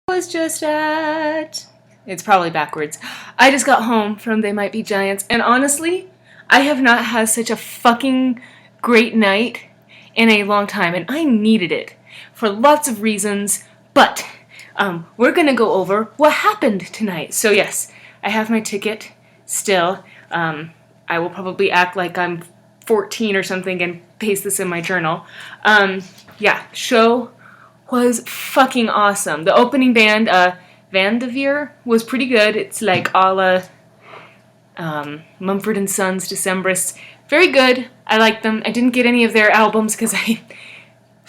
Was just at... It's probably backwards. I just got home from They Might Be Giants, and honestly, I have not had such a fucking great night in a long time, and I needed it for lots of reasons, but we're gonna go over what happened tonight. So yes, I have my ticket still. I will probably act like I'm 14 or something and paste this in my journal. Yeah, show was fucking awesome. The opening band, Van de Veer, was pretty good. It's like a la Mumford & Sons, Decemberists. Very good. I like them. I didn't get any of their albums because I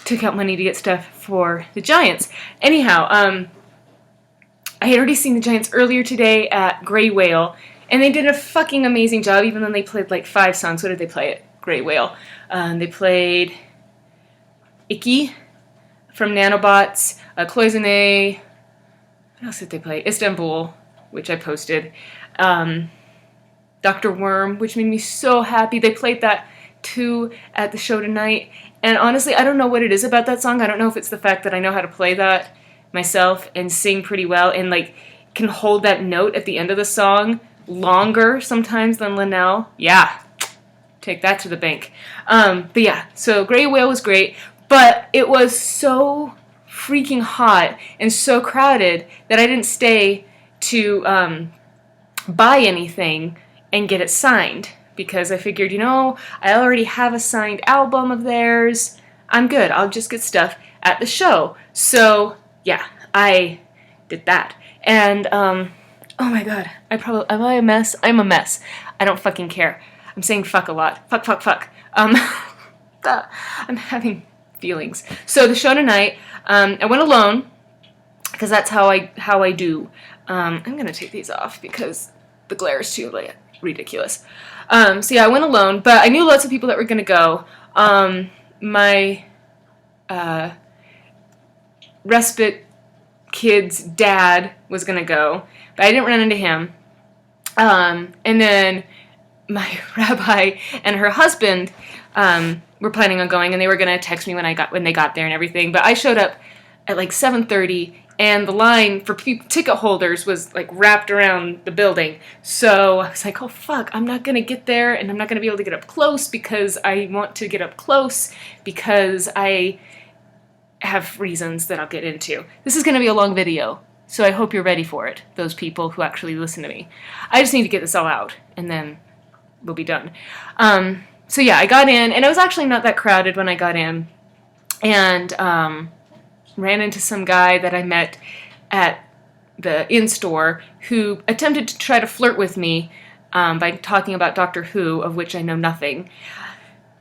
took out money to get stuff for the Giants. Anyhow, I had already seen the Giants earlier today at Grey Whale, and they did a fucking amazing job, even though they played like 5 songs. What did they play at Grey Whale? They played Icky from Nanobots, Cloisonne, what else did they play? Istanbul, which I posted. Dr. Worm, which made me so happy. They played that too at the show tonight. And honestly, I don't know what it is about that song. I don't know if it's the fact that I know how to play that myself and sing pretty well and like can hold that note at the end of the song longer sometimes than Linnell. Yeah, take that to the bank. But yeah, so Grey Whale was great. But it was so freaking hot and so crowded that I didn't stay to buy anything and get it signed. Because I figured, you know, I already have a signed album of theirs. I'm good. I'll just get stuff at the show. So, yeah, I did that. And, oh my god. Am I a mess? I'm a mess. I don't fucking care. I'm saying fuck a lot. Fuck, fuck, fuck. I'm having feelings. So the show tonight, I went alone because that's how I do. I'm gonna take these off because the glare is too ridiculous. So yeah, I went alone, but I knew lots of people that were gonna go. My respite kid's dad was gonna go, but I didn't run into him. And then my rabbi and her husband were planning on going, and they were gonna text me when they got there and everything. But I showed up at like 7:30, and the line for ticket holders was like wrapped around the building. So I was like, oh fuck, I'm not gonna get there, and I'm not gonna be able to get up close because I want to get up close because I have reasons that I'll get into. This is gonna be a long video, so I hope you're ready for it, those people who actually listen to me. I just need to get this all out, and then we'll be done. So yeah, I got in, and it was actually not that crowded when I got in, and ran into some guy that I met at the in-store who attempted to try to flirt with me by talking about Doctor Who, of which I know nothing.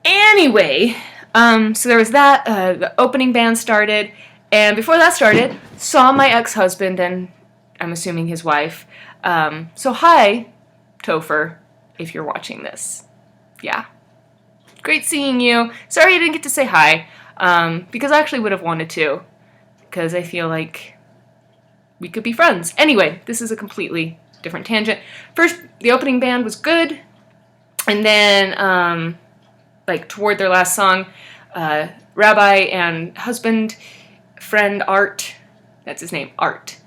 Anyway, so there was that, the opening band started, and before that started, saw my ex-husband and I'm assuming his wife. So hi, Topher, if you're watching this. Yeah. Great seeing you. Sorry I didn't get to say hi, because I actually would have wanted to, because I feel like we could be friends. Anyway, this is a completely different tangent. First, the opening band was good, and then, like, toward their last song, Rabbi and husband, friend Art, that's his name, Art,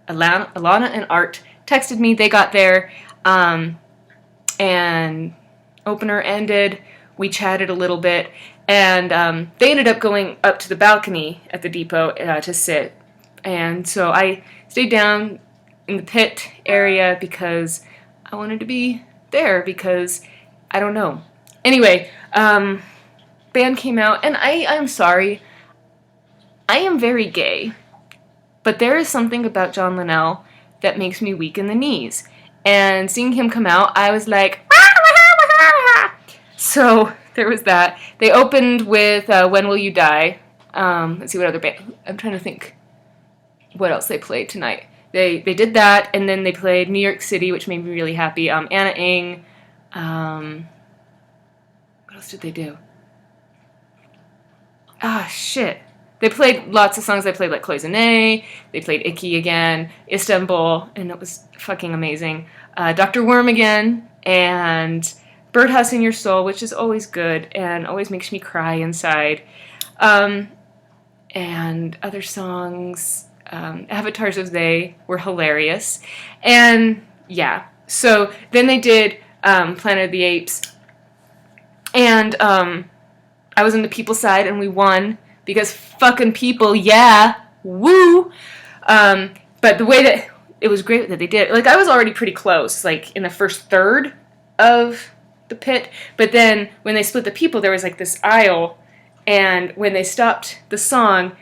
Alana and Art, texted me. They got there, and opener ended. We chatted a little bit, and they ended up going up to the balcony at the depot to sit. And so I stayed down in the pit area because I wanted to be there because I don't know. Anyway, band came out, and I'm sorry. I am very gay, but there is something about John Linnell that makes me weak in the knees. And seeing him come out, I was like, so there was that. They opened with When Will You Die? Let's see what other band. I'm trying to think what else they played tonight. They did that, and then they played New York City, which made me really happy. Anna Ng. What else did they do? Ah, shit. They played lots of songs. They played like Cloisonne. They played Icky again, Istanbul, and it was fucking amazing. Dr. Worm again, and Birdhouse in Your Soul, which is always good and always makes me cry inside. And other songs, avatars of they were hilarious. And yeah, so then they did Planet of the Apes, and I was on the people side, and we won because fucking people, yeah, woo. But the way that it was great that they did it, like I was already pretty close, like in the first third of the pit, but then when they split the people, there was like this aisle, and when they stopped the song,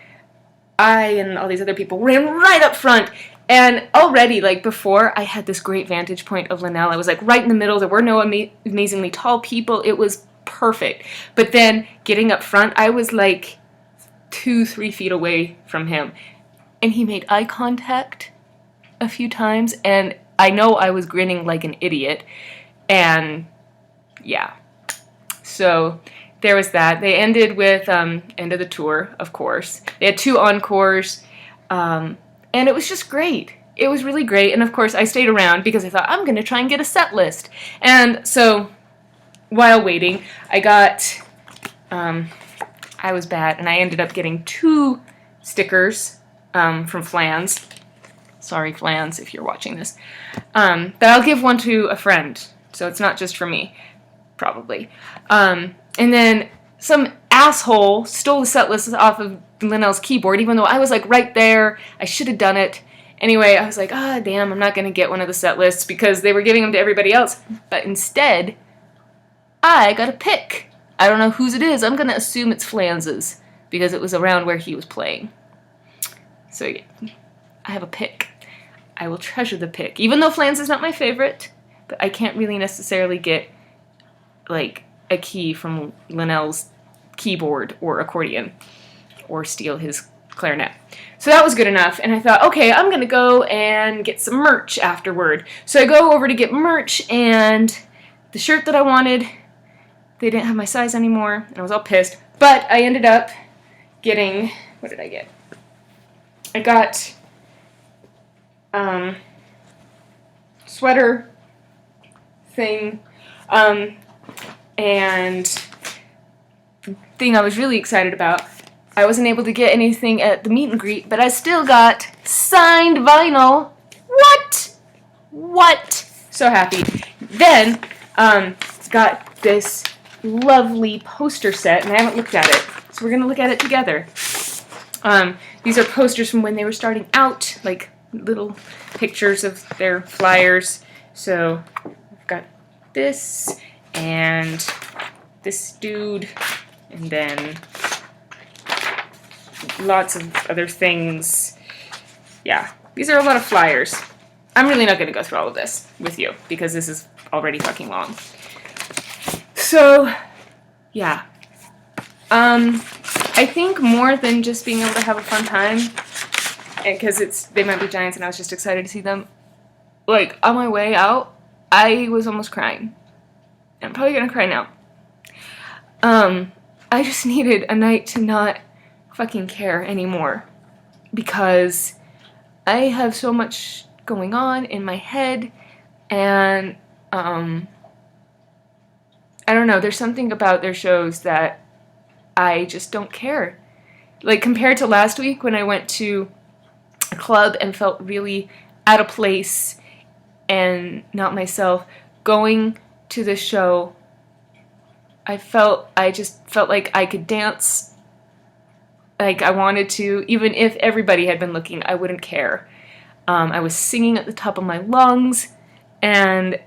I and all these other people ran right up front, and already, like before, I had this great vantage point of Linnell. I was like right in the middle. There were no amazingly tall people. It was perfect. But then getting up front, I was like 2-3 feet away from him, and he made eye contact a few times, and I know I was grinning like an idiot, and yeah. So there was that. They ended with end of the tour, of course. They had 2 encores, and it was just great. It was really great, and of course I stayed around because I thought I'm going to try and get a set list. And so while waiting, I got, I was bad, and I ended up getting 2 stickers from Flans. Sorry, Flans, if you're watching this. But I'll give one to a friend, so it's not just for me, probably. And then some asshole stole the set list off of Linnell's keyboard, even though I was like right there. I should have done it. Anyway, I was like, damn, I'm not going to get one of the set lists because they were giving them to everybody else. But instead, I got a pick. I don't know whose it is. I'm going to assume it's Flans's because it was around where he was playing. So yeah, I have a pick. I will treasure the pick. Even though Flans is not my favorite, but I can't really necessarily get like a key from Linnell's keyboard or accordion or steal his clarinet. So that was good enough, and I thought, okay, I'm going to go and get some merch afterward. So I go over to get merch, and the shirt that I wanted, they didn't have my size anymore, and I was all pissed. But I ended up getting, what did I get? I got sweater thing, and the thing I was really excited about, I wasn't able to get anything at the meet and greet, but I still got signed vinyl. What? So happy. Then, got this lovely poster set, and I haven't looked at it, so we're going to look at it together. These are posters from when they were starting out, like little pictures of their flyers. So, I've got this, and this dude, and then lots of other things. Yeah, these are a lot of flyers. I'm really not going to go through all of this with you because this is already fucking long. So, yeah. I think more than just being able to have a fun time, because they might be giants and I was just excited to see them, like, on my way out, I was almost crying. I'm probably going to cry now. I just needed a night to not fucking care anymore because I have so much going on in my head, and I don't know, there's something about their shows that I just don't care. Like, compared to last week when I went to a club and felt really out of place and not myself, going to this show, I just felt like I could dance like I wanted to. Even if everybody had been looking, I wouldn't care. I was singing at the top of my lungs, and,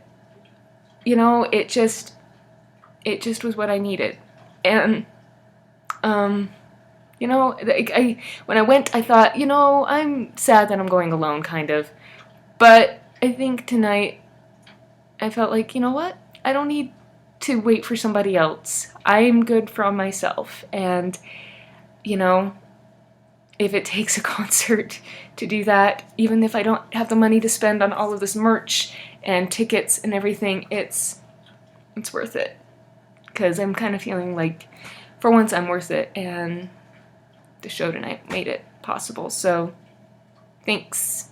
you know, it just was what I needed. And, you know, when I went, I thought, you know, I'm sad that I'm going alone, kind of. But I think tonight, I felt like, you know what? I don't need to wait for somebody else. I'm good for myself. And, you know, if it takes a concert to do that, even if I don't have the money to spend on all of this merch and tickets and everything, it's worth it. Because I'm kind of feeling like, for once, I'm worth it, and the show tonight made it possible. So, thanks,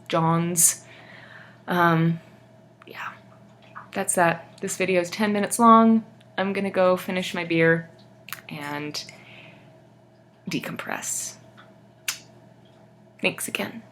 Johns. Yeah, that's that. This video is 10 minutes long. I'm gonna go finish my beer and decompress. Thanks again.